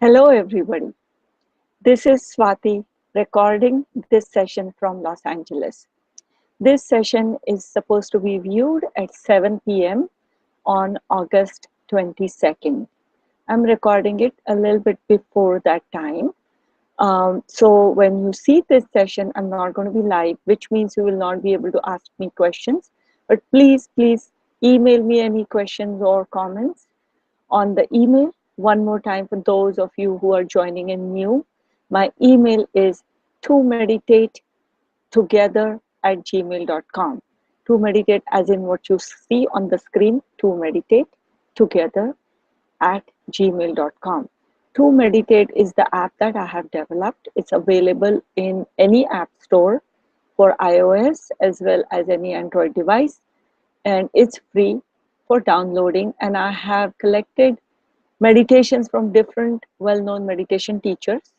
Hello, everybody. This is Swati recording this session from Los Angeles. This session is supposed to be viewed at 7 p.m. on August 22nd. I'm recording it a little bit before that time. So when you see this session, I'm not going to be live, which means you will not be able to ask me questions. But please email me any questions or comments on the email. One more time for those of you who are joining in new, my email is to meditate together@gmail.com. To meditate as in what you see on the screen, to meditate together@gmail.com. To meditate is the app that I have developed. It's available in any app store for iOS as well as any Android device, and it's free for downloading. And I have collected meditations from different well-known meditation teachers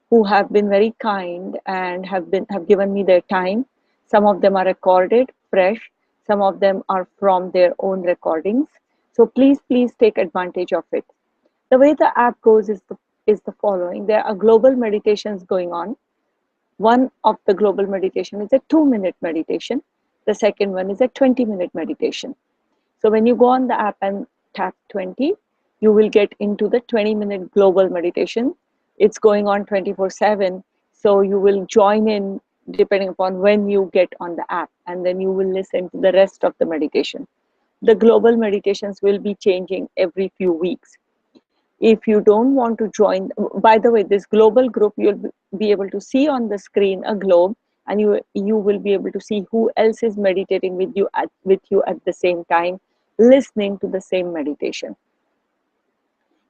who have been very kind and have given me their time. Some of them are recorded fresh, some of them are from their own recordings. So please take advantage of it. The way the app goes is the following. There are global meditations going on. One of the global meditation is a 2-minute meditation. The second one is a 20-minute meditation. So when you go on the app and tap 20, you will get into the 20-minute global meditation. It's going on 24/7. So you will join in depending upon when you get on the app, and then you will listen to the rest of the meditation. The global meditations will be changing every few weeks. If you don't want to join, by the way, this global group, you'll be able to see on the screen a globe, and you will be able to see who else is meditating with you at the same time, listening to the same meditation.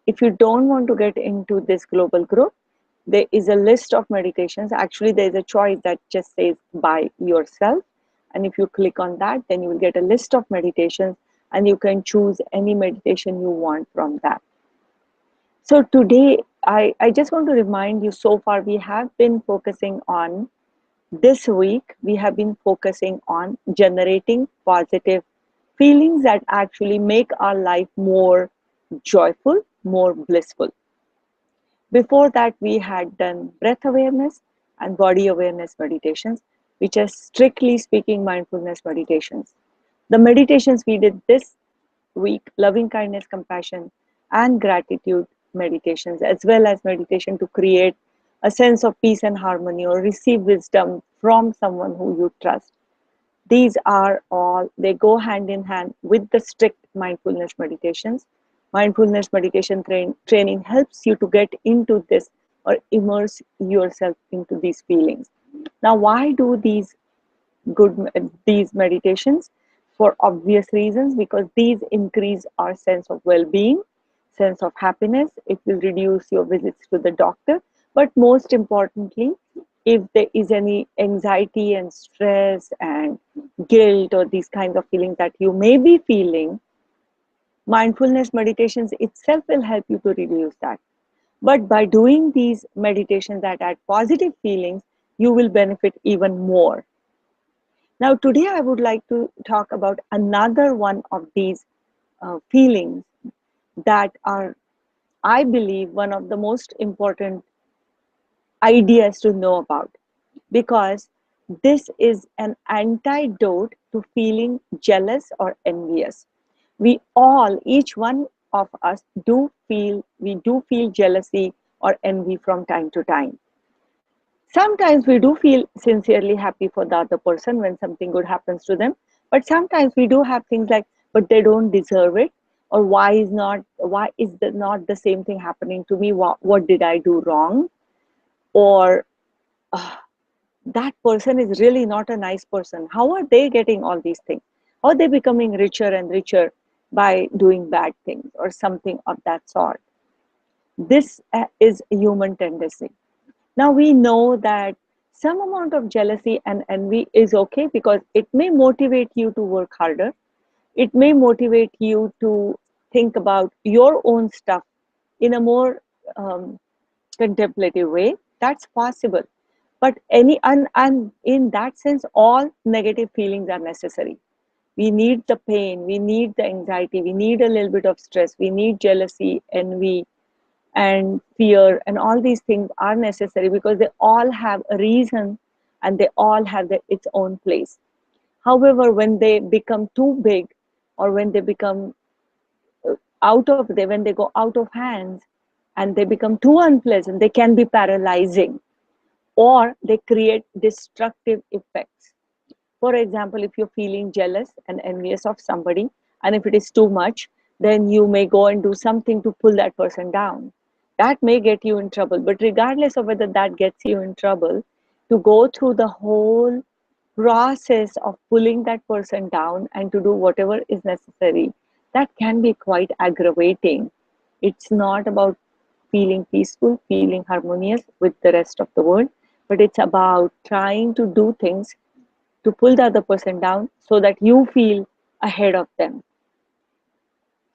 If you don't want to get into this global group, there is a list of meditations. Actually, there is a choice that just says by yourself. And if you click on that, then you will get a list of meditations, and you can choose any meditation you want from that. So today, I just want to remind you, so far we have been focusing on, this week, we have been focusing on generating positive feelings that actually make our life more joyful, more blissful. Before that, we had done breath awareness and body awareness meditations, which are strictly speaking mindfulness meditations. The meditations we did this week, loving kindness, compassion, and gratitude meditations, as well as meditation to create a sense of peace and harmony or receive wisdom from someone who you trust. These are all, they go hand in hand with the strict mindfulness meditations. Mindfulness meditation training helps you to get into this or immerse yourself into these feelings. Now, why do these meditations? For obvious reasons, because these increase our sense of well-being, sense of happiness. It will reduce your visits to the doctor. But most importantly, if there is any anxiety and stress and guilt or these kinds of feelings that you may be feeling, mindfulness meditations itself will help you to reduce that. But by doing these meditations that add positive feelings, you will benefit even more. Now, today I would like to talk about another one of these feelings that are, I believe, one of the most important ideas to know about, because this is an antidote to feeling jealous or envious. We all, each one of us, do feel jealousy or envy from time to time. Sometimes we do feel sincerely happy for the other person when something good happens to them, but sometimes we do have things like, but they don't deserve it, or why is not the same thing happening to me? What did I do wrong? Or that person is really not a nice person. How are they getting all these things? How are they becoming richer and richer by doing bad things or something of that sort? This is a human tendency. Now we know that some amount of jealousy and envy is okay, because it may motivate you to work harder. It may motivate you to think about your own stuff in a more contemplative way. That's possible. But and in that sense, all negative feelings are necessary. We need the pain, we need the anxiety, we need a little bit of stress, we need jealousy, envy, and fear and all these things are necessary because they all have a reason and they all have its own place. However, when they become too big or when they become when they go out of hands and they become too unpleasant, they can be paralyzing or they create destructive effects. For example, if you're feeling jealous and envious of somebody, and if it is too much, then you may go and do something to pull that person down. That may get you in trouble. But regardless of whether that gets you in trouble, to go through the whole process of pulling that person down and to do whatever is necessary, that can be quite aggravating. It's not about feeling peaceful, feeling harmonious with the rest of the world, but it's about trying to do things to pull the other person down so that you feel ahead of them.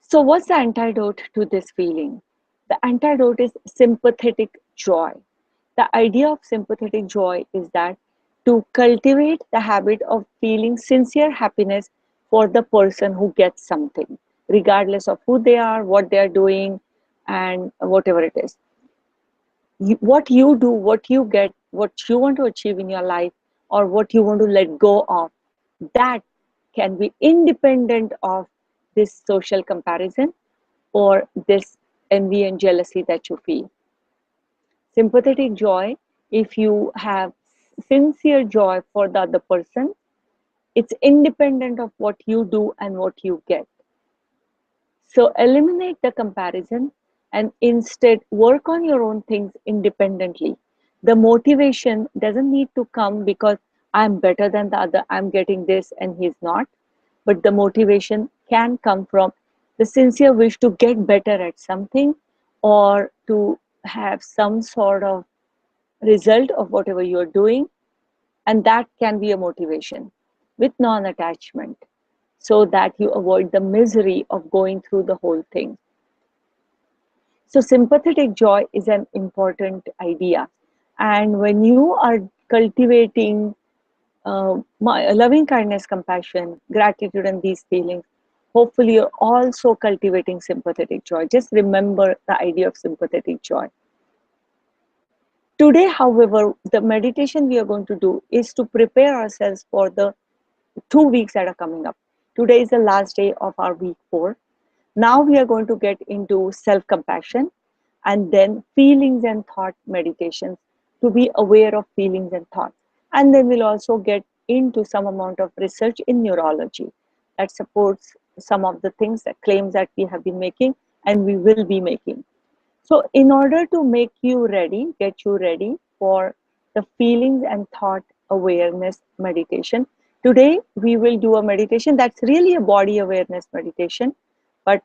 So, what's the antidote to this feeling? The antidote is sympathetic joy. The idea of sympathetic joy is that to cultivate the habit of feeling sincere happiness for the person who gets something, regardless of who they are, what they are doing, and whatever it is. What you do, what you get, what you want to achieve in your life, or what you want to let go of, that can be independent of this social comparison or this envy and jealousy that you feel. Sympathetic joy, if you have sincere joy for the other person, it's independent of what you do and what you get. So eliminate the comparison and instead work on your own things independently. The motivation doesn't need to come because I'm better than the other, I'm getting this and he's not. But the motivation can come from the sincere wish to get better at something or to have some sort of result of whatever you're doing. And that can be a motivation with non attachment so that you avoid the misery of going through the whole thing. So, sympathetic joy is an important idea. And when you are cultivating loving kindness, compassion, gratitude, and these feelings, hopefully you're also cultivating sympathetic joy. Just remember the idea of sympathetic joy. Today, however, the meditation we are going to do is to prepare ourselves for the 2 weeks that are coming up. Today is the last day of our week 4. Now we are going to get into self compassion and then feelings and thought meditations to be aware of feelings and thoughts. And then we'll also get into some amount of research in neurology that supports some of the things that claims that we have been making and we will be making. So, in order to make you ready, get you ready for the feelings and thought awareness meditation, today we will do a meditation that's really a body awareness meditation, but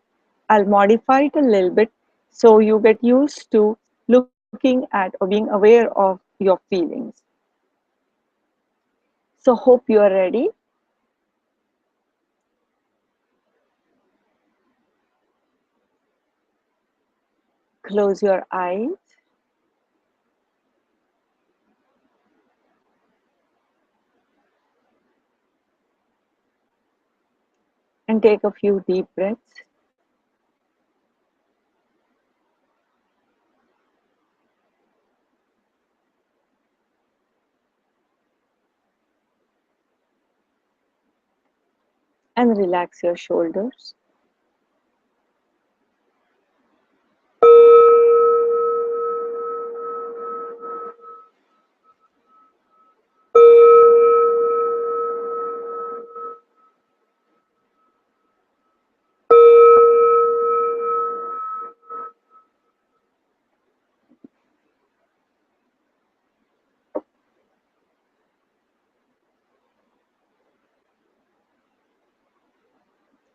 I'll modify it a little bit so you get used to looking at or being aware of your feelings. So, hope you are ready. Close your eyes and take a few deep breaths. And relax your shoulders.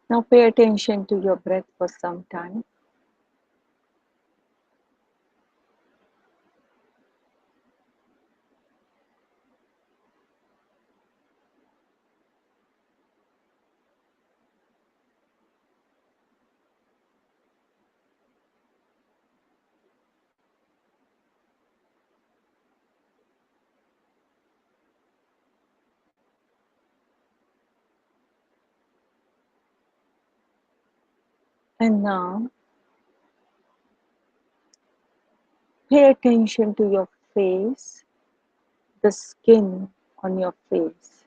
Now pay attention to your breath for some time. And now Pay attention to your face, the skin on your face.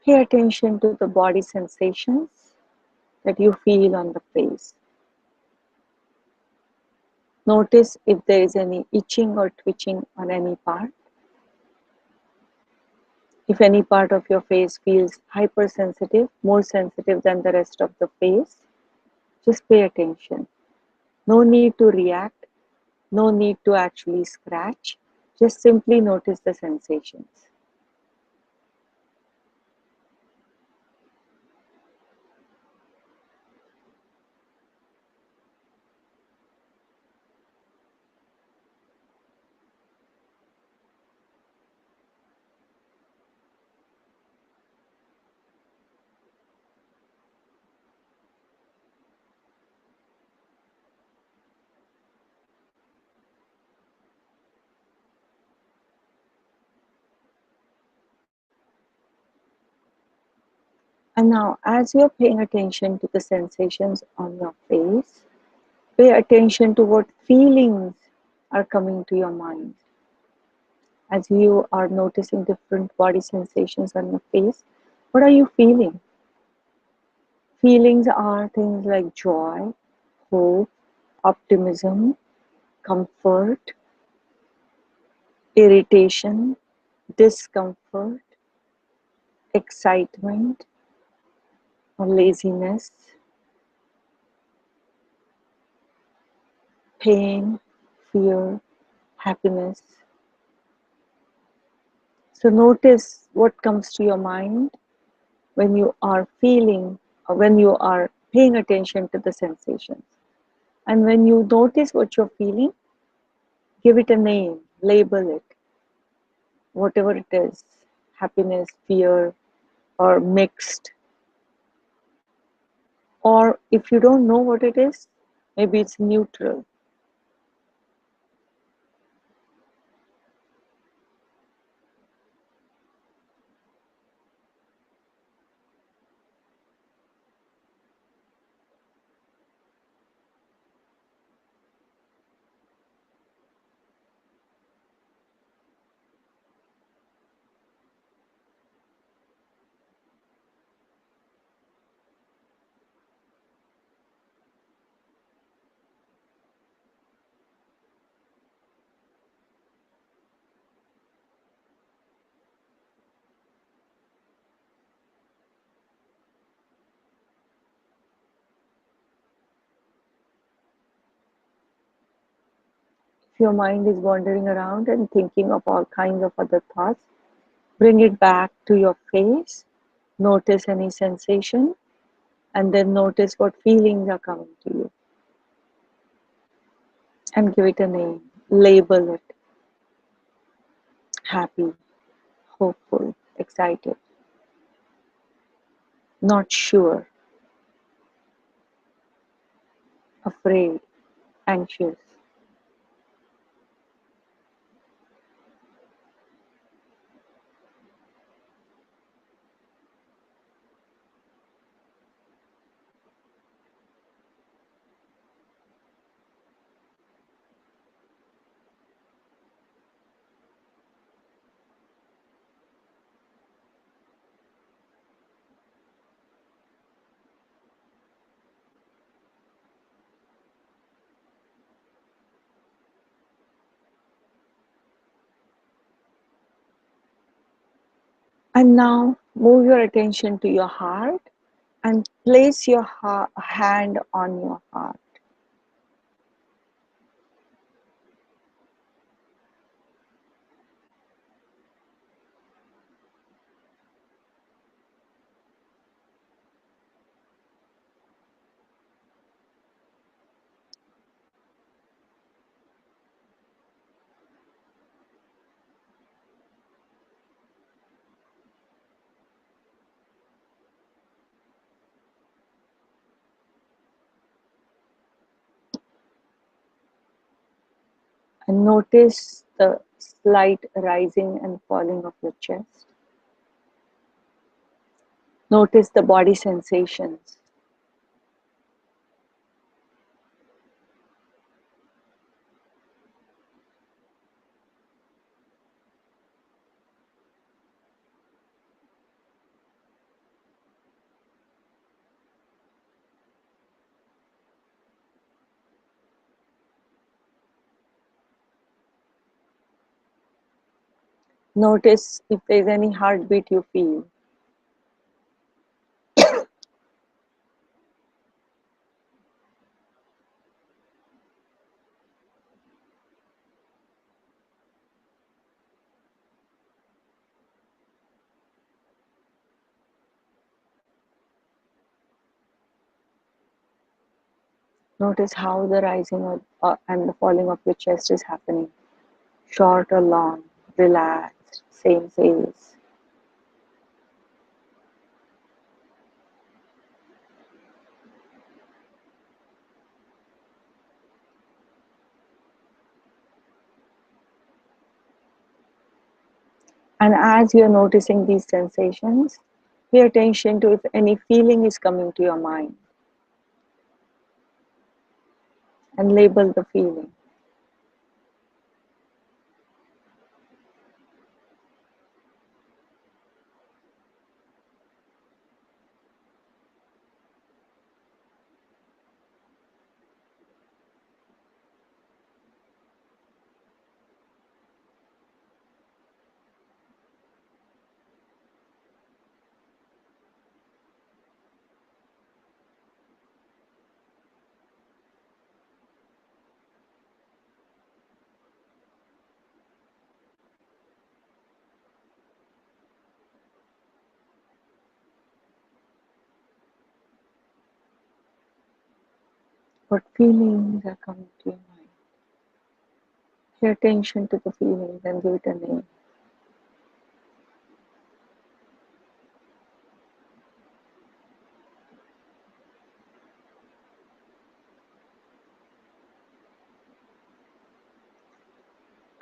Pay attention to the body sensations that you feel on the face. Notice if there is any itching or twitching on any part. If any part of your face feels hypersensitive, more sensitive than the rest of the face, just pay attention. No need to react, no need to actually scratch. Just simply notice the sensations. And now, as you're paying attention to the sensations on your face, pay attention to what feelings are coming to your mind. As you are noticing different body sensations on your face, what are you feeling? Feelings are things like joy, hope, optimism, comfort, irritation, discomfort, excitement, or laziness, pain, fear, happiness. So notice what comes to your mind when you are feeling, or when you are paying attention to the sensations. And when you notice what you're feeling, give it a name, label it, whatever it is, happiness, fear, or mixed. Or if you don't know what it is, maybe it's neutral. If your mind is wandering around and thinking of all kinds of other thoughts, bring it back to your face, notice any sensation, and then notice what feelings are coming to you. And give it a name, label it: happy, hopeful, excited, not sure, afraid, anxious. And now move your attention to your heart and place your hand on your heart. And notice the slight rising and falling of your chest. Notice the body sensations. Notice if there's any heartbeat you feel. Notice how the rising and the falling of your chest is happening. Short or long, relaxed, same phase. And as you're noticing these sensations, pay attention to if any feeling is coming to your mind and label the feeling. What feelings are coming to your mind? Pay attention to the feelings and give it a name.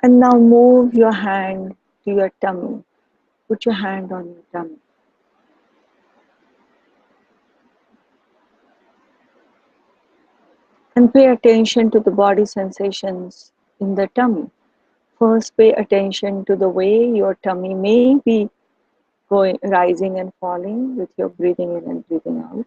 And now move your hand to your tummy. Put your hand on your tummy. And pay attention to the body sensations in the tummy. First, pay attention to the way your tummy may be going, rising and falling with your breathing in and breathing out.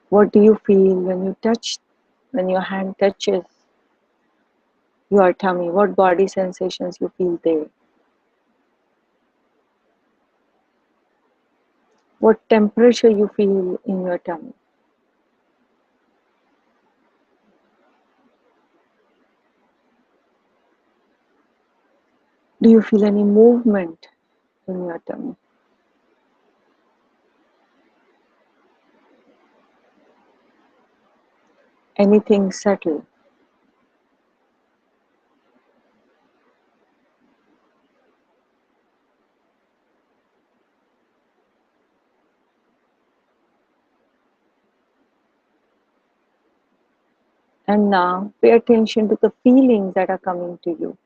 What do you feel when your hand touches your tummy? What body sensations you feel there? What temperature you feel in your tummy? Do you feel any movement in your tummy? Anything subtle? And now pay attention to the feelings that are coming to you.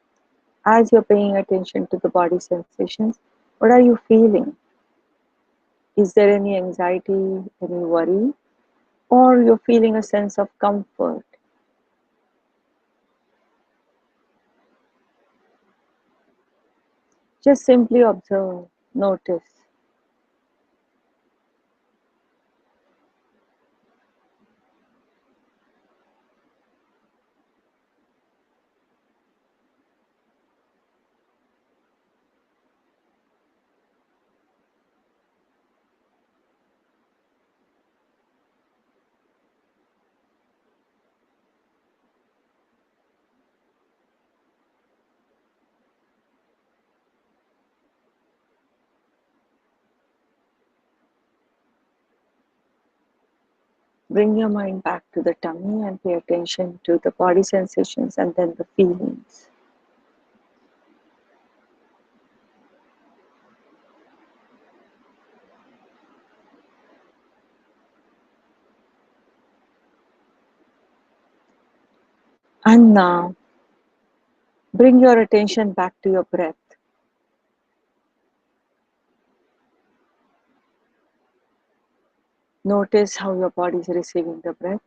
As you're paying attention to the body sensations, what are you feeling? Is there any anxiety, any worry, or you're feeling a sense of comfort? Just simply observe, notice. Bring your mind back to the tummy and pay attention to the body sensations and then the feelings. And now Bring your attention back to your breath. Notice how your body is receiving the breath.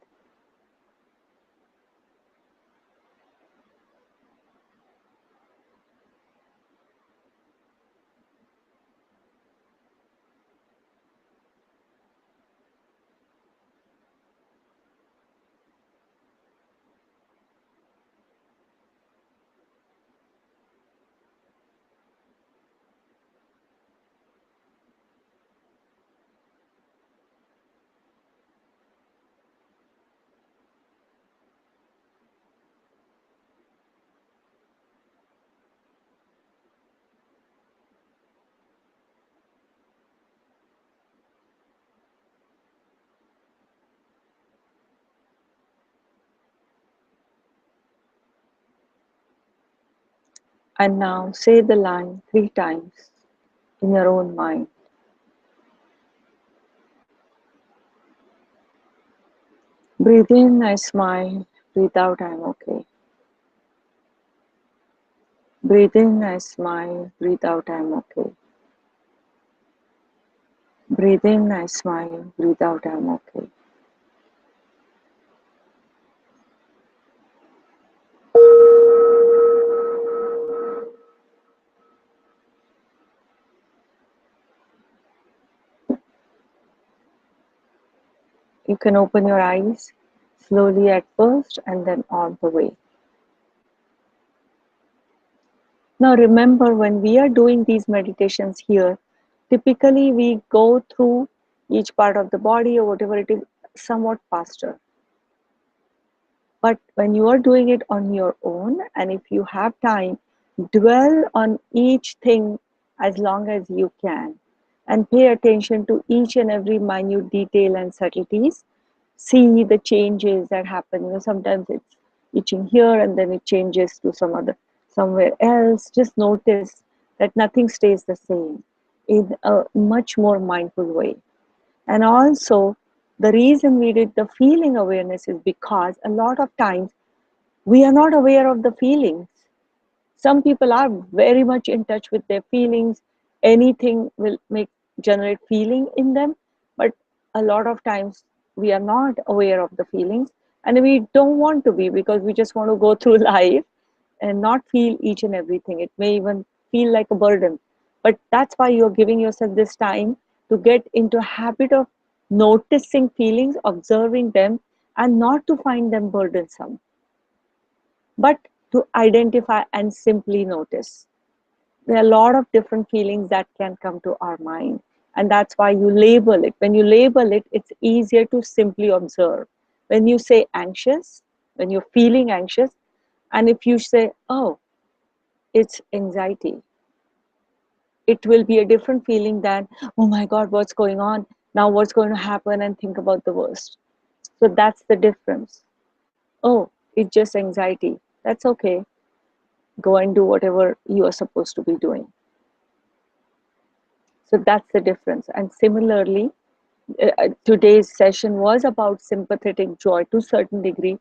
And now say the line 3 times in your own mind. Breathe in, I smile. Breathe out, I'm okay. Breathe in, I smile. Breathe out, I'm okay. Breathe in, I smile. Breathe out, I'm okay. You can open your eyes slowly at first and then all the way. Now remember, when we are doing these meditations here, typically we go through each part of the body or whatever it is somewhat faster. But when you are doing it on your own, and if you have time, dwell on each thing as long as you can and pay attention to each and every minute detail and subtleties. See the changes that happen. Sometimes it's itching here and then it changes to somewhere else. Just notice that nothing stays the same in a much more mindful way. And also, the reason we did the feeling awareness is because a lot of times we are not aware of the feelings. Some people are very much in touch with their feelings. Anything will make generate feeling in them, but a lot of times we are not aware of the feelings, and we don't want to be, because we just want to go through life and not feel each and everything. It may even feel like a burden. But that's why you're giving yourself this time to get into a habit of noticing feelings, observing them, and not to find them burdensome, but to identify and simply notice. There are a lot of different feelings that can come to our mind, and that's why you label it. When you label it, it's easier to simply observe. When you say anxious, when you're feeling anxious, and if you say, oh, it's anxiety, it will be a different feeling than, oh my God, what's going on? Now what's going to happen? And think about the worst. So that's the difference. Oh, it's just anxiety. That's okay. Go and do whatever you are supposed to be doing. So that's the difference. And similarly, today's session was about sympathetic joy to a certain degree.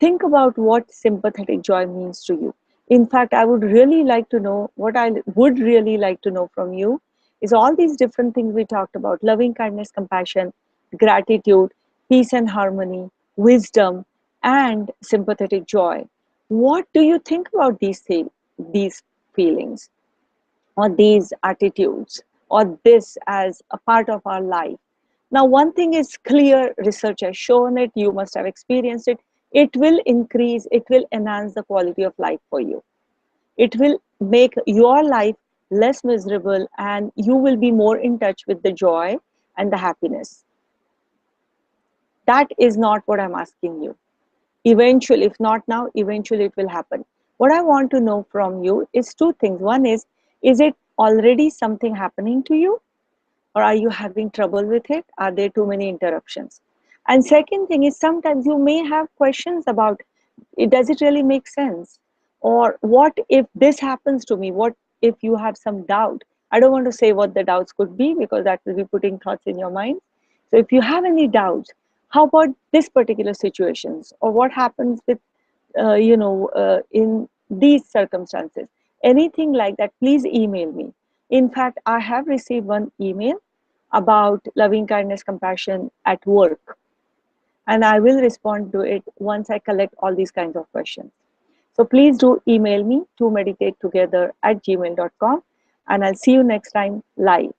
Think about what sympathetic joy means to you. In fact, I would really like to know, what I would really like to know from you is all these different things we talked about: loving kindness, compassion, gratitude, peace and harmony, wisdom, and sympathetic joy. What do you think about these things, these feelings, or these attitudes, or this as a part of our life? Now, one thing is clear, research has shown it, you must have experienced it. It will increase, it will enhance the quality of life for you. It will make your life less miserable, and you will be more in touch with the joy and the happiness. That is not what I'm asking you. Eventually, if not now, eventually it will happen. What I want to know from you is two things. One is it already something happening to you, or are you having trouble with it? Are there too many interruptions? And second thing is, sometimes you may have questions about it. Does it really make sense? Or what if this happens to me? What if you have some doubt? I don't want to say what the doubts could be, because that will be putting thoughts in your mind. So if you have any doubts, how about this particular situations, or what happens with in these circumstances. Anything like that, please email me. In fact, I have received one email about loving kindness, compassion at work, and I will respond to it once I collect all these kinds of questions. So please do email me to meditate together at gmail.com, and I'll see you next time live.